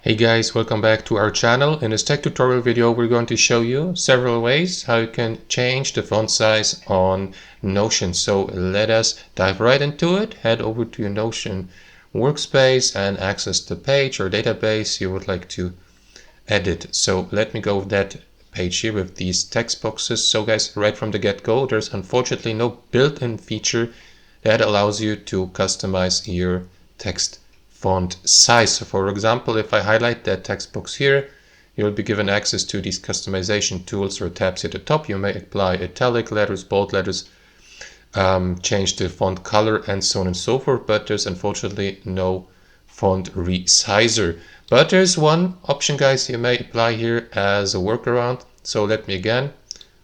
Hey guys, welcome back to our channel. In this tech tutorial video, we're going to show you several ways how you can change the font size on Notion. So let us dive right into it. Head over to your Notion workspace and access the page or database you would like to edit. So let me go with that page here with these text boxes. So guys, right from the get-go, there's unfortunately no built-in feature that allows you to customize your text font size. So for example, if I highlight that text box here, you'll be given access to these customization tools or tabs at the top. You may apply italic letters, bold letters, change the font color, and so on and so forth, but there's unfortunately no font resizer. But there's one option, guys, you may apply here as a workaround. So let me again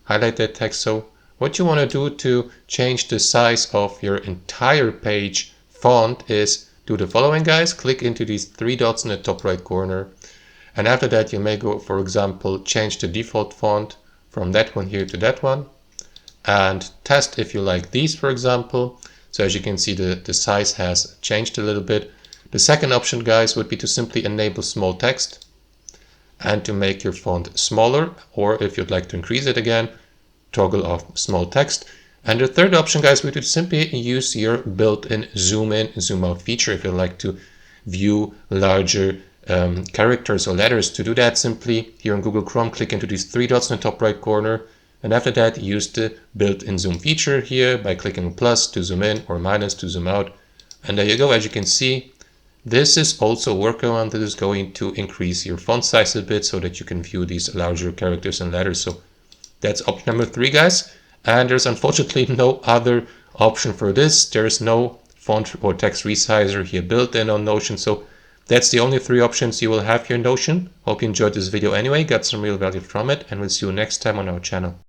highlight that text. So what you want to do to change the size of your entire page font is do the following, guys. Click into these three dots in the top right corner, and after that you may go, for example, change the default font from that one here to that one and test if you like these, for example. So as you can see, the size has changed a little bit. The second option, guys, would be to simply enable small text and to make your font smaller, or if you'd like to increase it again, toggle off small text. And the third option, guys, would be to simply use your built-in zoom in, zoom out feature if you'd like to view larger characters or letters. To do that, simply here in Google Chrome, click into these three dots in the top right corner, and after that use the built-in zoom feature here by clicking plus to zoom in or minus to zoom out. And there you go. As you can see, this is also a workaround that is going to increase your font size a bit so that you can view these larger characters and letters. So that's option number 3, guys. And there's unfortunately no other option for this. There's no font or text resizer here built in on Notion. So that's the only 3 options you will have here in Notion. Hope you enjoyed this video anyway, got some real value from it, and we'll see you next time on our channel.